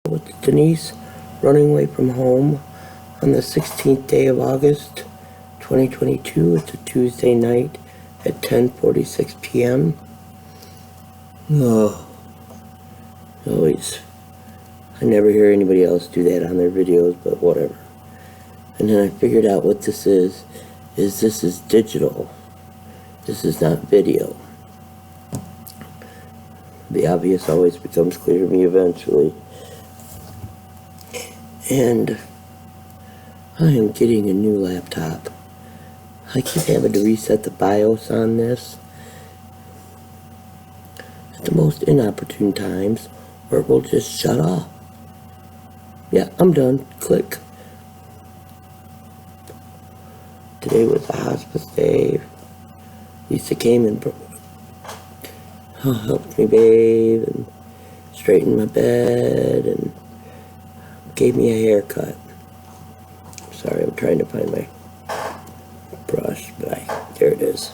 with Denise, running away from home on the 16th day of August, 2022. It's a Tuesday night at 10:46 p.m. Oh, always. I never hear anybody else do that on their videos, but whatever. And then I figured out what this is this is digital. This is not video. The obvious always becomes clear to me eventually. And I am getting a new laptop. I keep having to reset the BIOS on this at the most inopportune times, or it will just shut off. Yeah, I'm done. Click. Today was a hospice day. Lisa came and helped me bathe and straighten my bed and gave me a haircut. Sorry, I'm trying to find my brush, but there it is.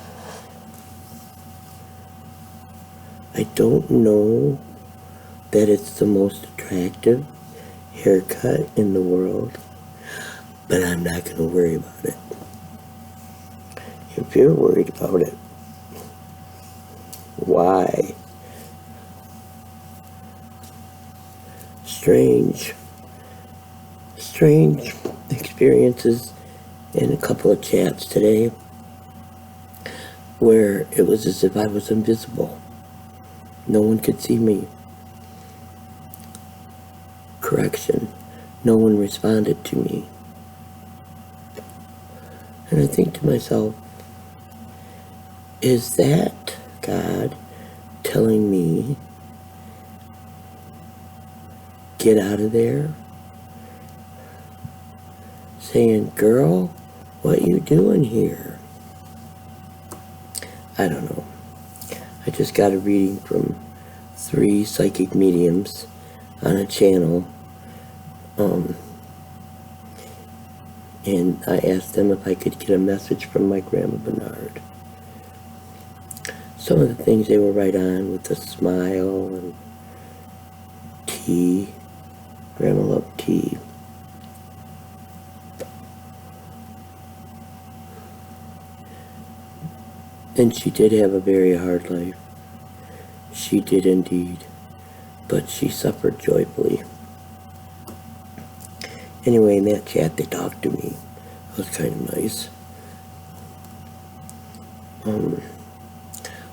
I don't know that it's the most attractive haircut in the world, but I'm not going to worry about it. If you're worried about it, why? Strange experiences in a couple of chats today where it was as if I was invisible. No one could see me. Correction, no one responded to me. And I think to myself, is that God telling me, get out of there? Saying, girl, what you doing here? I don't know. I just got a reading from 3 psychic mediums on a channel. And I asked them if I could get a message from my Grandma Bernard. Some of the things they were right on with the smile and tea. Grandma loved tea. And she did have a very hard life. She did indeed. But she suffered joyfully. Anyway, in that chat, they talked to me. It was kind of nice.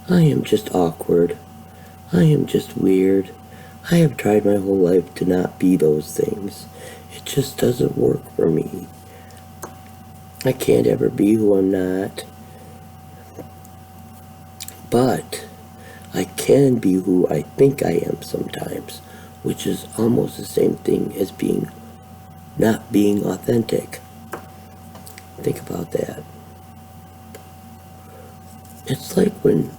I am just awkward. I am just weird. I have tried my whole life to not be those things. It just doesn't work for me. I can't ever be who I'm not. But I can be who I think I am sometimes, which is almost the same thing as not being authentic. Think about that. It's like when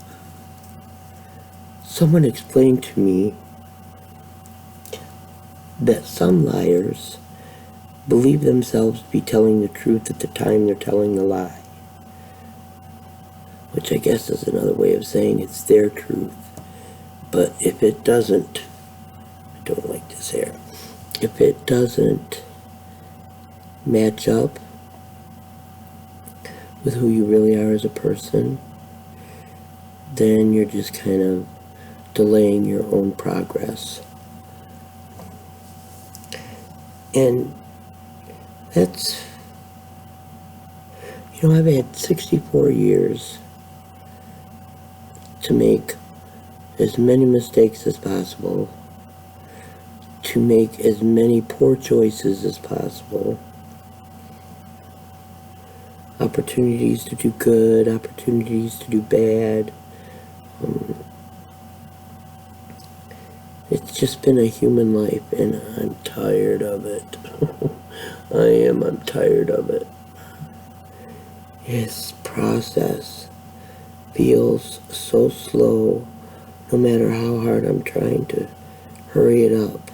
someone explained to me that some liars believe themselves to be telling the truth at the time they're telling the lie. Which I guess is another way of saying it's their truth. But if it doesn't, I don't like this hair, if it doesn't match up with who you really are as a person, then you're just kind of delaying your own progress. And that's, I've had 64 years to make as many mistakes as possible, to make as many poor choices as possible, opportunities to do good, opportunities to do bad. It's just been a human life, and I'm tired of it. I'm tired of it. This process feels so slow, no matter how hard I'm trying to hurry it up.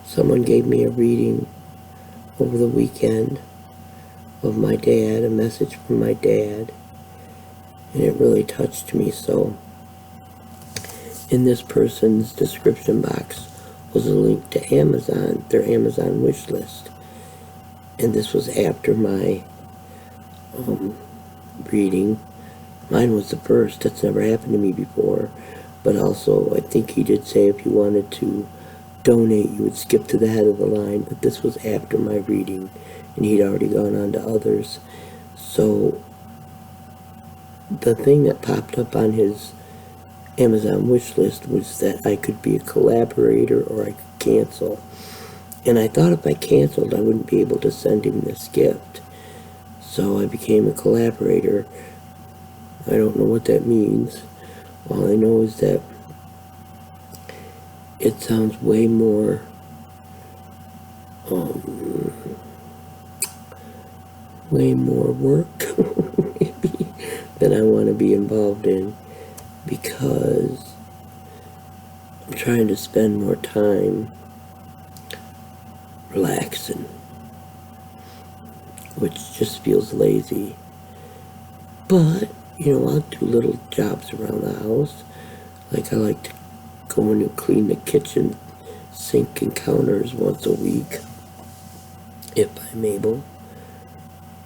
Someone gave me a reading over the weekend of my dad, a message from my dad, and it really touched me. So in this person's description box was a link to Amazon, their Amazon wish list. And this was after my reading. Mine was the first. That's never happened to me before. But also, I think he did say if you wanted to donate, you would skip to the head of the line. But this was after my reading, and he'd already gone on to others. So the thing that popped up on his Amazon wish list was that I could be a collaborator or I could cancel. And I thought if I canceled, I wouldn't be able to send him this gift. So I became a collaborator. I don't know what that means. All I know is that it sounds way more work maybe than I want to be involved in, because I'm trying to spend more time relaxing, which just feels lazy. But, I'll do little jobs around the house. Like I like to go in and clean the kitchen sink and counters once a week, if I'm able.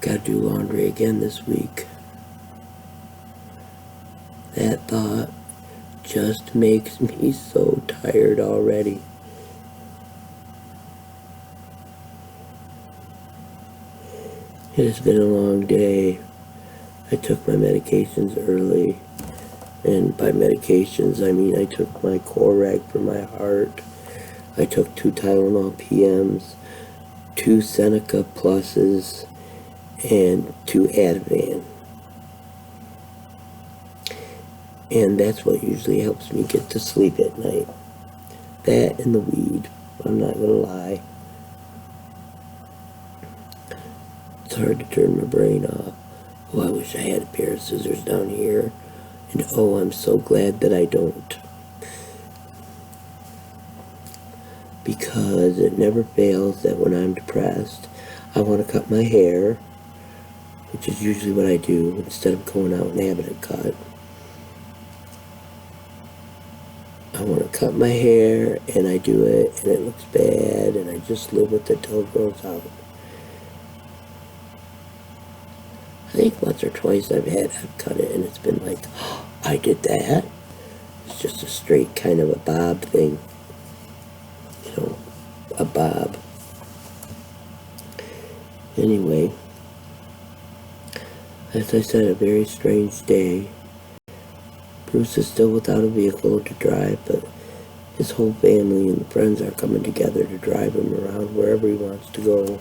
Gotta do laundry again this week. That thought just makes me so tired already. It has been a long day. I took my medications early. And by medications, I mean I took my Corag for my heart. I took 2 Tylenol PMs, 2 Seneca Pluses, and 2 Ativan. And that's what usually helps me get to sleep at night. That and the weed. I'm not gonna lie. It's hard to turn my brain off. Oh, I wish I had a pair of scissors down here. And oh, I'm so glad that I don't. Because it never fails that when I'm depressed, I want to cut my hair, which is usually what I do instead of going out and having it cut. I want to cut my hair, and I do it, and it looks bad, and I just live with it till it grows out. I think once or twice I've cut it, and it's been like, oh, I did that. It's just a straight kind of a bob thing. A bob. Anyway, as I said, a very strange day. Bruce is still without a vehicle to drive, but his whole family and friends are coming together to drive him around wherever he wants to go.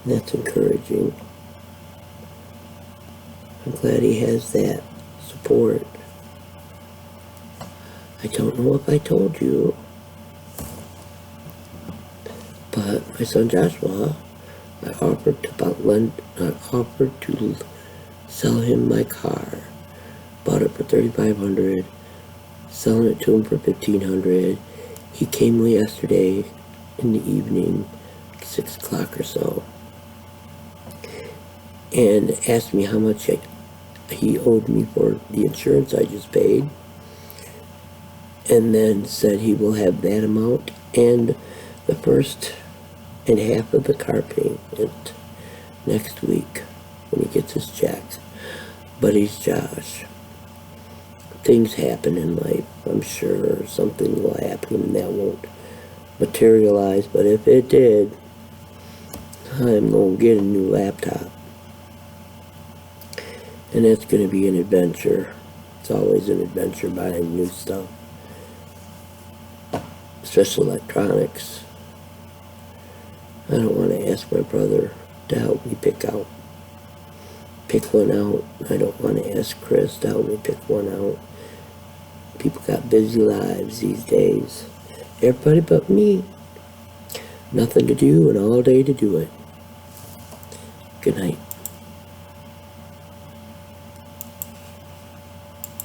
And that's encouraging. I'm glad he has that support. I don't know if I told you, but my son Joshua, I offered to sell him my car. Bought it for $3,500, selling it to him for $1,500. He came yesterday in the evening, 6 o'clock or so, and asked me how much he owed me for the insurance I just paid, and then said he will have that amount and the first and half of the car payment next week when he gets his check. But he's Josh. Things happen in life. I'm sure something will happen and that won't materialize, but if it did, I'm going to get a new laptop. And that's going to be an adventure. It's always an adventure buying new stuff. Especially electronics. I don't want to ask my brother to help me pick one out. I don't want to ask Chris to help me pick one out. People got busy lives these days. Everybody but me. Nothing to do and all day to do it. Good night.